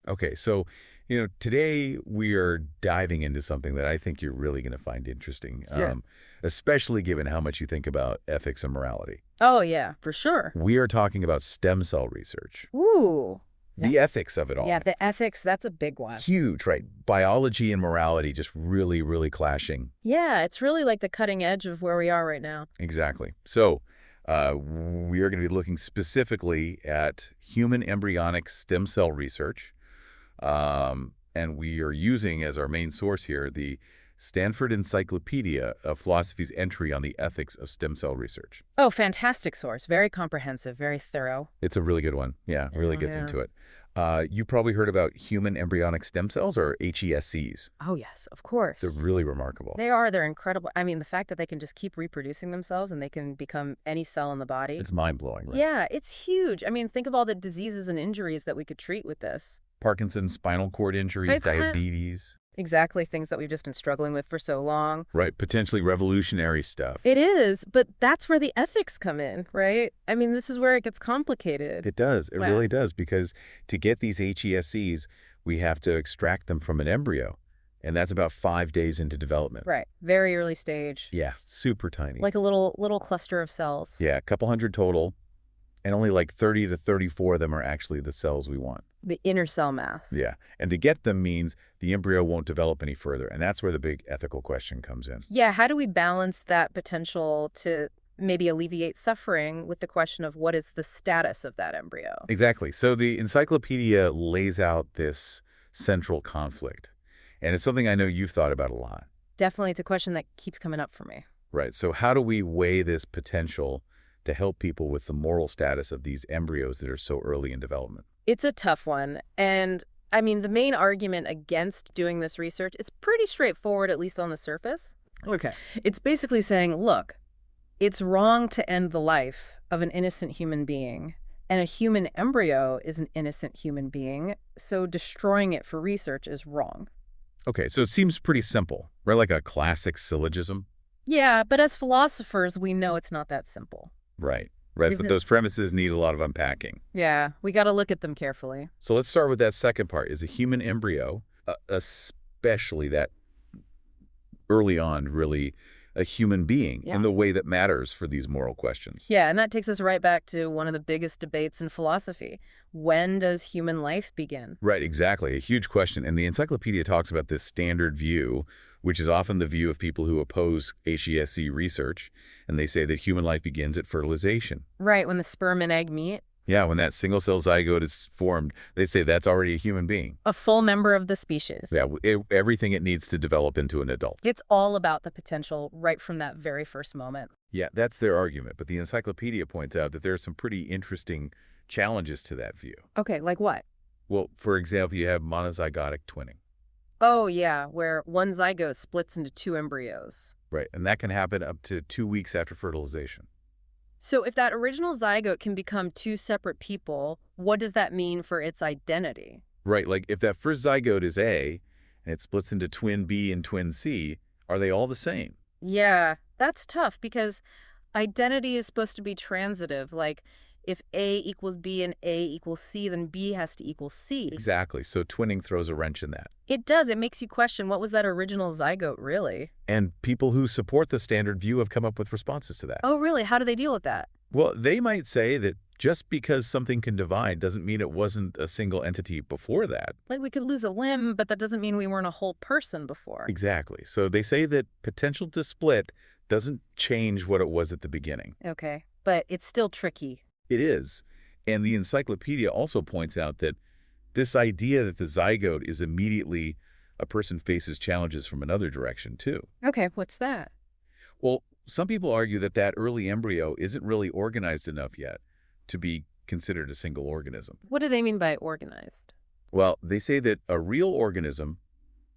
Okay, so, today we are diving into something that I think you're really going to find interesting, Sure. especially given how much you think about ethics and morality. Oh, yeah, for sure. We are talking about stem cell research, Ooh. Yeah. the ethics of it Yeah, all. the ethics, that's a big It's one. huge, right? Biology and morality just really, really clashing. Yeah, it's really like the cutting edge of where we are right now. Exactly. So, we are going to be looking specifically at human embryonic stem cell research. And we are using as our main source here the Stanford Encyclopedia of Philosophy's entry on the ethics of stem cell research. Oh, fantastic source. Very comprehensive, very thorough. It's a really good one. Yeah, really Yeah, gets yeah. into it. You probably heard about human embryonic stem cells, or HESCs. Oh, yes, of They're course. really remarkable. They are. They're incredible. I mean, the fact that they can just keep reproducing themselves and they can become any cell in the body. It's mind-blowing, right? Yeah, it's huge. I mean, think of all the diseases and injuries that we could treat with this. Parkinson's, spinal cord injuries, Right, right. diabetes. Exactly, things that we've just been struggling with for so long. Right, potentially revolutionary stuff. It is, but that's where the ethics come in, right? I mean, this is where it gets complicated. It does. It Wow. really does, because to get these HESCs, we have to extract them from an embryo, and that's about 5 days into development. Right. Very early stage. Yeah, super tiny. Like a little cluster of cells. Yeah, a couple hundred total, and only like 30 to 34 of them are actually the cells we want. The inner cell mass. Yeah, and to get them means the embryo won't develop any further, and that's where the big ethical question comes in. Yeah, how do we balance that potential to maybe alleviate suffering with the question of what is the status of that embryo? Exactly. So the encyclopedia lays out this central conflict, and it's something I know you've thought about a lot. Definitely, it's a question that keeps coming up for me. Right. So how do we weigh this potential to help people with the moral status of these embryos that are so early in development? It's a tough one. And I mean, the main argument against doing this research is pretty straightforward, at least on the surface. Okay. It's basically saying, look, it's wrong to end the life of an innocent human being. And a human embryo is an innocent human being. So destroying it for research is wrong. Okay, so it seems pretty simple, right? Like a classic syllogism. Yeah, but as philosophers, we know it's not that simple. Right. Right. But Because- those premises need a lot of unpacking. Yeah, we got to look at them carefully. So let's start with that second part. Is a human embryo, especially that early on, really a human being Yeah. in the way that matters for these moral questions? Yeah, and that takes us right back to one of the biggest debates in philosophy. When does human life begin? Right, exactly. A huge question. And the encyclopedia talks about this standard view, which is often the view of people who oppose HESC research. And they say that human life begins at fertilization. Right, when the sperm and egg meet. Yeah, when that single-cell zygote is formed, they say that's already a human being. A full member of the species. Yeah, everything it needs to develop into an adult. It's all about the potential right from that very first moment. Yeah, that's their argument. But the encyclopedia points out that there are some pretty interesting challenges to that view. Okay, like what? Well, for example, you have monozygotic twinning. Oh, yeah, where one zygote splits into two embryos. Right, and that can happen up to 2 weeks after fertilization. So if that original zygote can become two separate people, what does that mean for its identity? Right, like if that first zygote is A and it splits into twin B and twin C, are they all the same? Yeah, that's tough because identity is supposed to be transitive. Like, if A equals B and A equals C, then B has to equal C. Exactly, so twinning throws a wrench in that. It does. It makes you question, what was that original zygote really? And people who support the standard view have come up with responses to that. Oh, really? How do they deal with that? Well, they might say that just because something can divide doesn't mean it wasn't a single entity before that. Like, we could lose a limb, but that doesn't mean we weren't a whole person before. Exactly. So they say that potential to split doesn't change what it was at the beginning. Okay, but it's still tricky. It is. And the encyclopedia also points out that this idea that the zygote is immediately a person faces challenges from another direction, too. Okay, what's that? Well, some people argue that that early embryo isn't really organized enough yet to be considered a single organism. What do they mean by organized? Well, they say that a real organism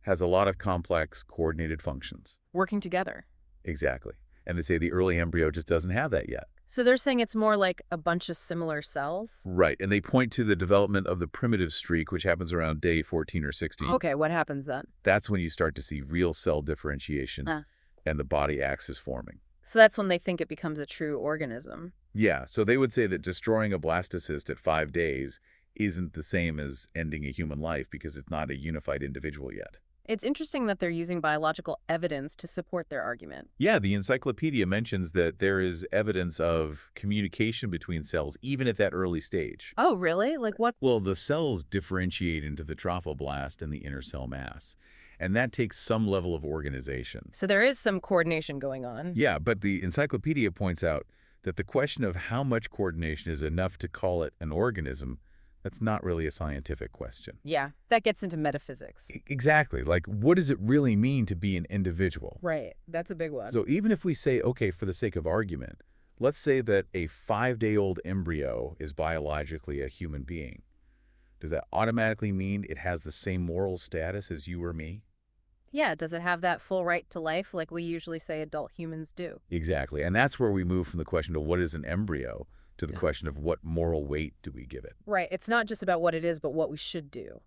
has a lot of complex, coordinated functions. Working together. Exactly. And they say the early embryo just doesn't have that yet. So they're saying it's more like a bunch of similar cells? Right. And they point to the development of the primitive streak, which happens around day 14 or 16. Okay, what happens then? That's when you start to see real cell differentiation Ah. and the body axis forming. So that's when they think it becomes a true organism. Yeah, so they would say that destroying a blastocyst at 5 days isn't the same as ending a human life because it's not a unified individual yet. It's interesting that they're using biological evidence to support their argument. Yeah, the encyclopedia mentions that there is evidence of communication between cells even at that early stage. Oh, really? Like what? Well, the cells differentiate into the trophoblast and the inner cell mass, and that takes some level of organization. So there is some coordination going on. Yeah, but the encyclopedia points out that the question of how much coordination is enough to call it an organism, that's not really a scientific question. Yeah, that gets into metaphysics. Exactly. Like, what does it really mean to be an individual? Right. That's a big one. So even if we say, okay, for the sake of argument, let's say that a 5-day-old embryo is biologically a human being. Does that automatically mean it has the same moral status as you or me? Yeah, does it have that full right to life like we usually say adult humans do? Exactly. And that's where we move from the question of what is an embryo to the question of what moral weight do we give it. Right. It's not just about what it is, but what we should do.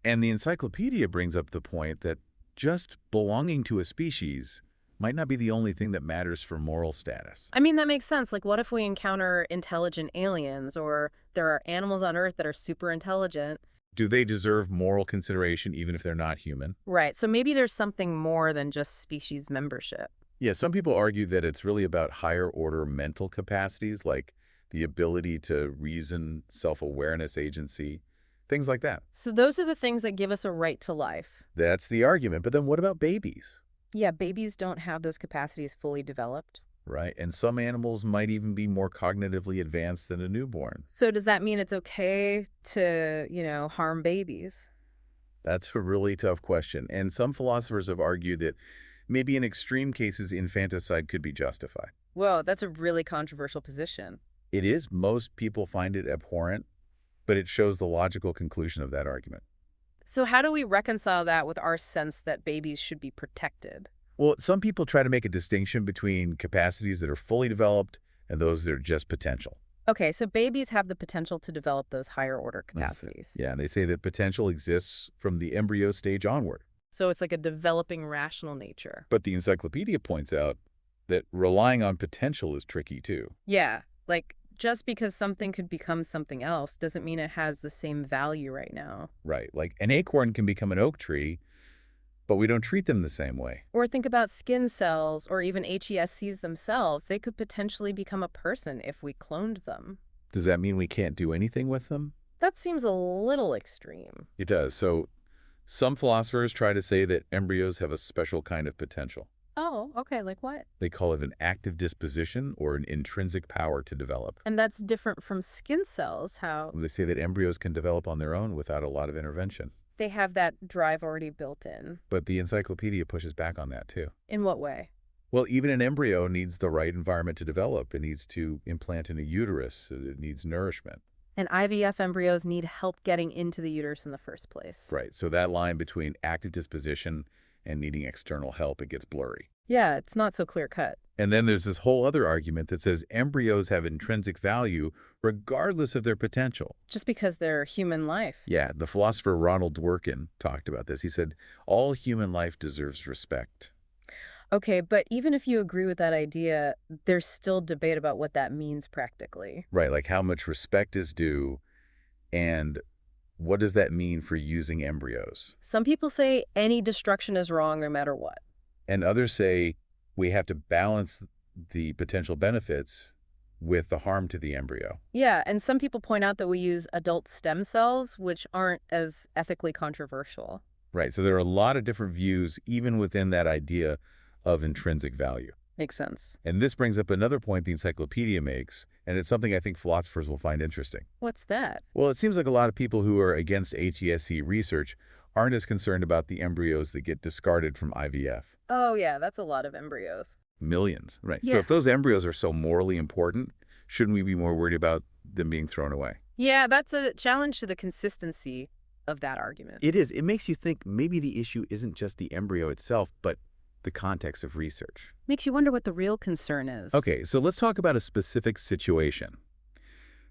And the encyclopedia brings up the point that just belonging to a species might not be the only thing that matters for moral status. I mean, that makes sense. Like, what if we encounter intelligent aliens or there are animals on Earth that are super intelligent? Do they deserve moral consideration even if they're not human? Right. So maybe there's something more than just species membership. Yeah, some people argue that it's really about higher order mental capacities like the ability to reason, self-awareness, agency, things like that. So those are the things that give us a right to life. That's the argument. But then what about babies? Yeah, babies don't have those capacities fully developed. Right? And some animals might even be more cognitively advanced than a newborn. So does that mean it's okay to, harm babies? That's a really tough question. And some philosophers have argued that maybe in extreme cases, infanticide could be justified. Whoa, that's a really controversial position. It is. Most people find it abhorrent, but it shows the logical conclusion of that argument. So how do we reconcile that with our sense that babies should be protected? Well, some people try to make a distinction between capacities that are fully developed and those that are just potential. Okay, so babies have the potential to develop those higher order capacities. Yeah, they say that potential exists from the embryo stage onward. So it's like a developing rational nature. But the encyclopedia points out that relying on potential is tricky too. Yeah, like just because something could become something else doesn't mean it has the same value right now. Right, like an acorn can become an oak tree, but we don't treat them the same way. Or think about skin cells or even HESCs themselves. They could potentially become a person if we cloned them. Does that mean we can't do anything with them? That seems a little extreme. It does. So some philosophers try to say that embryos have a special kind of potential. Oh, okay, like what? They call it an active disposition or an intrinsic power to develop. And that's different from skin cells, how They say that embryos can develop on their own without a lot of intervention. they have that drive already built in. But the encyclopedia pushes back on that too. In what way? Well, even an embryo needs the right environment to develop. It needs to implant in a uterus. It needs nourishment. And IVF embryos need help getting into the uterus in the first place. Right. So that line between active disposition and needing external help, it gets blurry. Yeah, it's not so clear cut. And then there's this whole other argument that says embryos have intrinsic value regardless of their potential. Just because they're human life. Yeah, the philosopher Ronald Dworkin talked about this. He said, all human life deserves respect. Okay, but even if you agree with that idea, there's still debate about what that means practically. Right, like how much respect is due and what does that mean for using embryos? Some people say any destruction is wrong no matter what. And others say we have to balance the potential benefits with the harm to the embryo. Yeah, and some people point out that we use adult stem cells, which aren't as ethically controversial. Right, so there are a lot of different views even within that idea of intrinsic value. Makes sense. And this brings up another point the encyclopedia makes, and it's something I think philosophers will find interesting. What's that? Well, it seems like a lot of people who are against HESC research aren't as concerned about the embryos that get discarded from IVF. Oh, yeah, that's a lot of embryos. Millions, right? Yeah. So if those embryos are so morally important, shouldn't we be more worried about them being thrown away? Yeah, that's a challenge to the consistency of that argument. It is. It makes you think maybe the issue isn't just the embryo itself, but the context of research. Makes you wonder what the real concern is. Okay, so let's talk about a specific situation.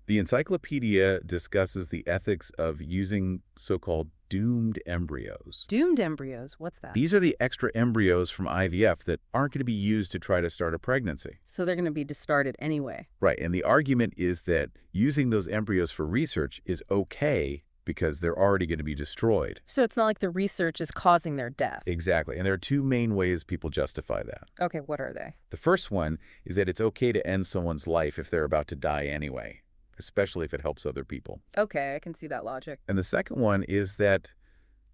The encyclopedia discusses the ethics of using so-called doomed embryos. Doomed embryos, what's that? These are the extra embryos from IVF that aren't going to be used to try to start a pregnancy. So they're going to be discarded anyway. Right, and the argument is that using those embryos for research is okay because they're already going to be destroyed. So it's not like the research is causing their death. Exactly, and there are two main ways people justify that. Okay, what are they? The first one is that it's okay to end someone's life if they're about to die anyway, especially if it helps other people. Okay, I can see that logic. And the second one is that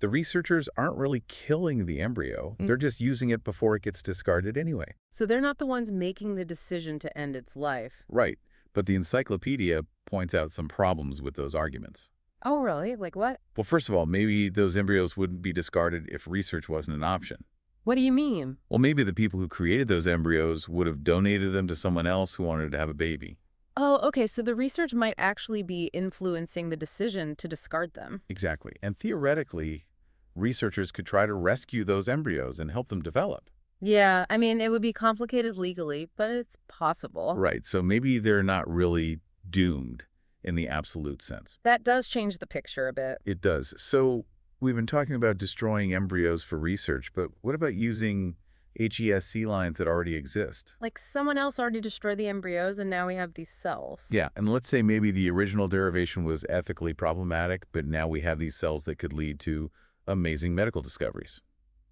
the researchers aren't really killing the embryo. They're just using it before it gets discarded anyway. So they're not the ones making the decision to end its life. Right, but the encyclopedia points out some problems with those arguments. Oh, really? Like what? Well, first of all, maybe those embryos wouldn't be discarded if research wasn't an option. What do you mean? Well, maybe the people who created those embryos would have donated them to someone else who wanted to have a baby. Oh, okay, so the research might actually be influencing the decision to discard them. Exactly. And theoretically, researchers could try to rescue those embryos and help them develop. Yeah, I mean, it would be complicated legally, but it's possible. Right. So maybe they're not really doomed in the absolute sense. That does change the picture a bit. It does. So we've been talking about destroying embryos for research, but what about using HESC lines that already exist? Like someone else already destroyed the embryos and now we have these cells. Yeah, and let's say maybe the original derivation was ethically problematic, but now we have these cells that could lead to amazing medical discoveries.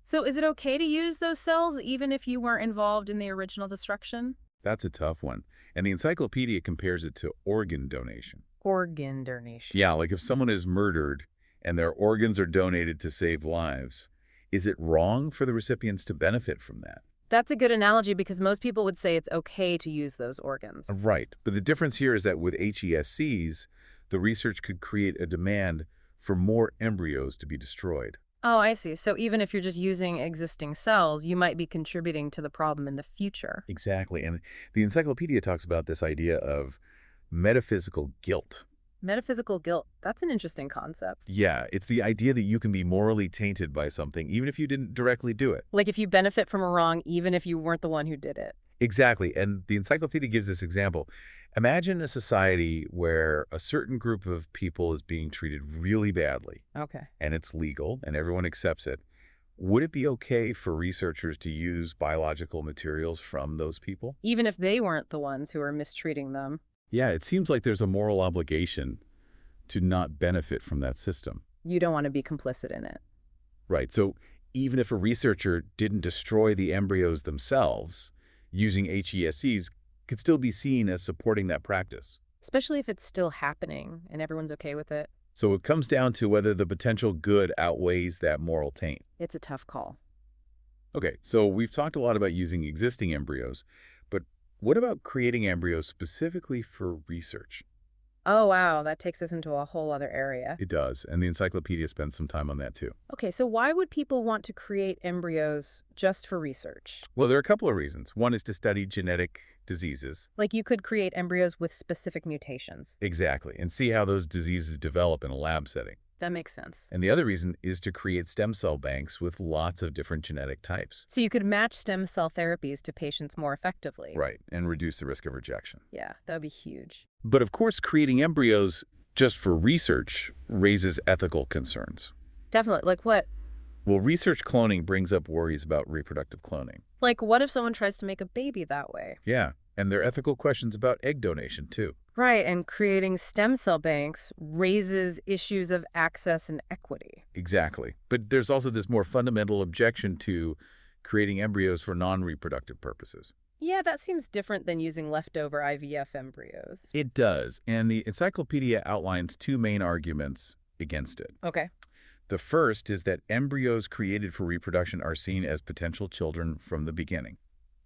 So is it okay to use those cells even if you weren't involved in the original destruction? That's a tough one. And the encyclopedia compares it to organ donation. Organ donation. Yeah, like if someone is murdered and their organs are donated to save lives, is it wrong for the recipients to benefit from that? That's a good analogy because most people would say it's okay to use those organs. Right. But the difference here is that with HESCs, the research could create a demand for more embryos to be destroyed. Oh, I see. So even if you're just using existing cells, you might be contributing to the problem in the future. Exactly. And the encyclopedia talks about this idea of metaphysical guilt. Metaphysical guilt. That's an interesting concept. Yeah, it's the idea that you can be morally tainted by something even if you didn't directly do it. Like if you benefit from a wrong, even if you weren't the one who did it. Exactly. And the encyclopedia gives this example. Imagine a society where a certain group of people is being treated really badly. Okay. And it's legal and everyone accepts it. Would it be okay for researchers to use biological materials from those people? Even if they weren't the ones who were mistreating them. Yeah, it seems like there's a moral obligation to not benefit from that system. You don't want to be complicit in it. Right. So even if a researcher didn't destroy the embryos themselves, using HESCs could still be seen as supporting that practice. Especially if it's still happening and everyone's okay with it. So it comes down to whether the potential good outweighs that moral taint. It's a tough call. Okay, so we've talked a lot about using existing embryos, but what about creating embryos specifically for research? Oh, wow. That takes us into a whole other area. It does, and the encyclopedia spends some time on that too. Okay, so why would people want to create embryos just for research? Well, there are a couple of reasons. One is to study genetic diseases. Like you could create embryos with specific mutations. Exactly, and see how those diseases develop in a lab setting. That makes sense. And the other reason is to create stem cell banks with lots of different genetic types. So you could match stem cell therapies to patients more effectively. Right, and reduce the risk of rejection. Yeah, that would be huge. But of course, creating embryos just for research raises ethical concerns. Definitely. Like what? Well, research cloning brings up worries about reproductive cloning. Like what if someone tries to make a baby that way? Yeah, and there are ethical questions about egg donation, too. Right, and creating stem cell banks raises issues of access and equity. Exactly. But there's also this more fundamental objection to creating embryos for non-reproductive purposes. Yeah, that seems different than using leftover IVF embryos. It does, and the encyclopedia outlines two main arguments against it. Okay. The first is that embryos created for reproduction are seen as potential children from the beginning.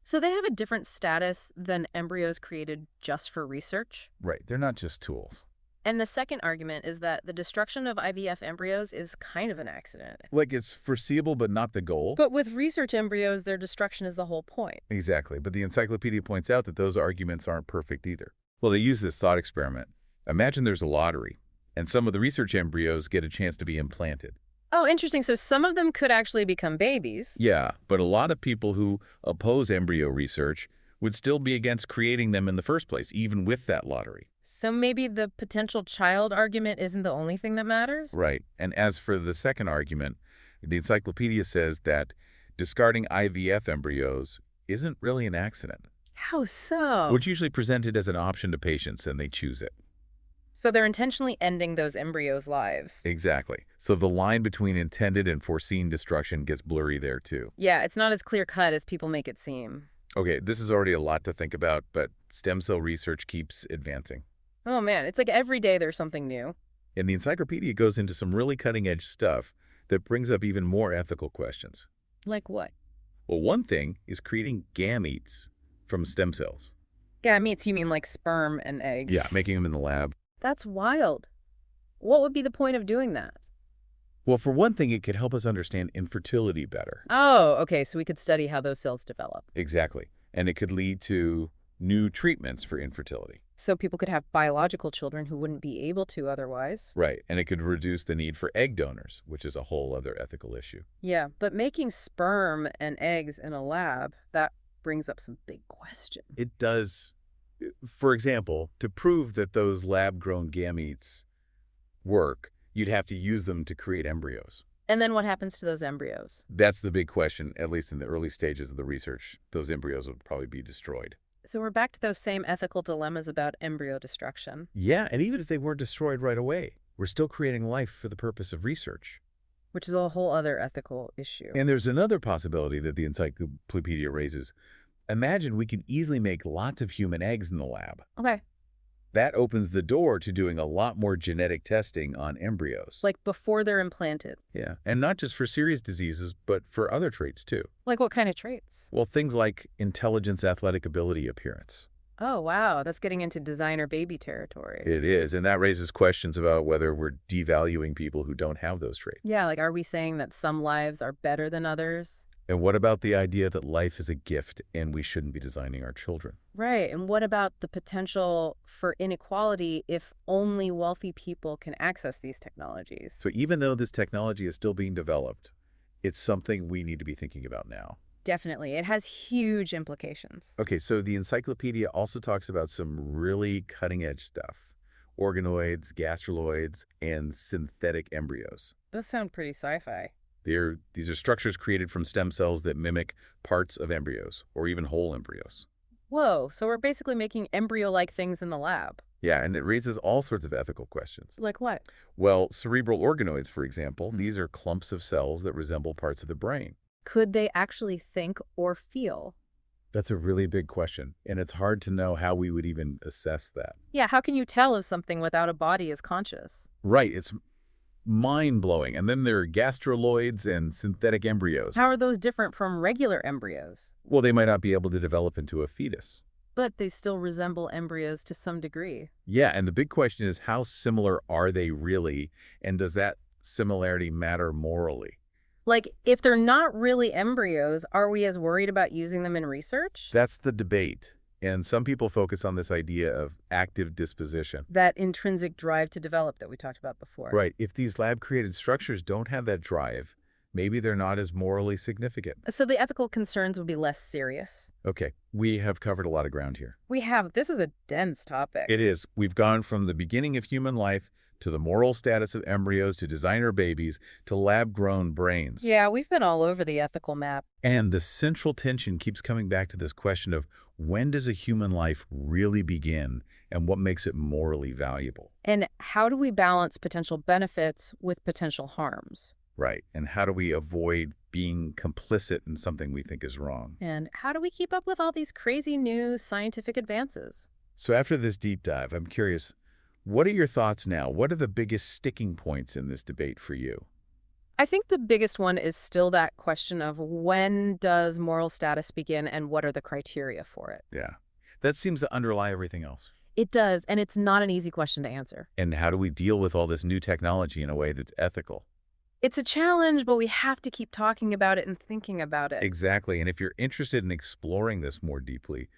So they have a different status than embryos created just for research? Right, they're not just tools. And the second argument is that the destruction of IVF embryos is kind of an accident. Like it's foreseeable but not the goal. But with research embryos, their destruction is the whole point. Exactly, but the encyclopedia points out that those arguments aren't perfect either. Well, they use this thought experiment. Imagine there's a lottery, and some of the research embryos get a chance to be implanted. Oh, interesting. So some of them could actually become babies. Yeah, but a lot of people who oppose embryo research would still be against creating them in the first place, even with that lottery. So maybe the potential child argument isn't the only thing that matters? Right. And as for the second argument, the encyclopedia says that discarding IVF embryos isn't really an accident. How so? Which usually presented as an option to patients, and they choose it. So they're intentionally ending those embryos' lives. Exactly. So the line between intended and foreseen destruction gets blurry there, too. Yeah, it's not as clear-cut as people make it seem. Okay, this is already a lot to think about, but stem cell research keeps advancing. Oh man, it's like every day there's something new. And the encyclopedia goes into some really cutting-edge stuff that brings up even more ethical questions. Like what? Well, one thing is creating gametes from stem cells. Gametes, you mean like sperm and eggs? Yeah, making them in the lab. That's wild. What would be the point of doing that? Well, for one thing, it could help us understand infertility better. Oh, okay, so we could study how those cells develop. Exactly. And it could lead to new treatments for infertility. So people could have biological children who wouldn't be able to otherwise. Right. And it could reduce the need for egg donors, which is a whole other ethical issue. Yeah, but making sperm and eggs in a lab, that brings up some big questions. It does. For example, to prove that those lab-grown gametes work, you'd have to use them to create embryos. And then what happens to those embryos? That's the big question, at least in the early stages of the research. Those embryos would probably be destroyed. So we're back to those same ethical dilemmas about embryo destruction. Yeah, and even if they weren't destroyed right away, we're still creating life for the purpose of research. Which is a whole other ethical issue. And there's another possibility that the encyclopedia raises. Imagine we can easily make lots of human eggs in the lab. Okay. That opens the door to doing a lot more genetic testing on embryos. Like before they're implanted. Yeah, and not just for serious diseases, but for other traits too. Like what kind of traits? Well, things like intelligence, athletic ability, appearance. Oh, wow. That's getting into designer baby territory. It is, and that raises questions about whether we're devaluing people who don't have those traits. Yeah, like are we saying that some lives are better than others? And what about the idea that life is a gift and we shouldn't be designing our children? Right. And what about the potential for inequality if only wealthy people can access these technologies? So even though this technology is still being developed, it's something we need to be thinking about now. Definitely. It has huge implications. Okay, so the encyclopedia also talks about some really cutting-edge stuff. Organoids, gastroloids, and synthetic embryos. Those sound pretty sci-fi. These are structures created from stem cells that mimic parts of embryos, or even whole embryos. Whoa, so we're basically making embryo-like things in the lab. Yeah, and it raises all sorts of ethical questions. Like what? Well, cerebral organoids, for example, these are clumps of cells that resemble parts of the brain. Could they actually think or feel? That's a really big question, and it's hard to know how we would even assess that. Yeah, how can you tell if something without a body is conscious? Right, it's mind-blowing. And then there are gastroloids and synthetic embryos. How are those different from regular embryos? Well, they might not be able to develop into a fetus. But they still resemble embryos to some degree. Yeah, and the big question is how similar are they really, and does that similarity matter morally? Like, if they're not really embryos, are we as worried about using them in research? That's the debate. And some people focus on this idea of active disposition. That intrinsic drive to develop that we talked about before. Right. If these lab-created structures don't have that drive, maybe they're not as morally significant. So the ethical concerns would be less serious. Okay, we have covered a lot of ground here. We have. This is a dense topic. It is. We've gone from the beginning of human life to the moral status of embryos, to designer babies, to lab-grown brains. Yeah, we've been all over the ethical map. And the central tension keeps coming back to this question of when does a human life really begin and what makes it morally valuable? And how do we balance potential benefits with potential harms? Right. And how do we avoid being complicit in something we think is wrong? And how do we keep up with all these crazy new scientific advances? So after this deep dive, I'm curious, what are your thoughts now? What are the biggest sticking points in this debate for you? I think the biggest one is still that question of when does moral status begin and what are the criteria for it? Yeah. That seems to underlie everything else. It does, and it's not an easy question to answer. And how do we deal with all this new technology in a way that's ethical? It's a challenge, but we have to keep talking about it and thinking about it. Exactly. And if you're interested in exploring this more deeply,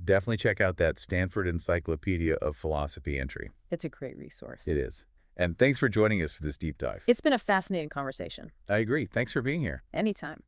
definitely check out that Stanford Encyclopedia of Philosophy entry. It's a great resource. It is. And thanks for joining us for this deep dive. It's been a fascinating conversation. I agree. Thanks for being here. Anytime.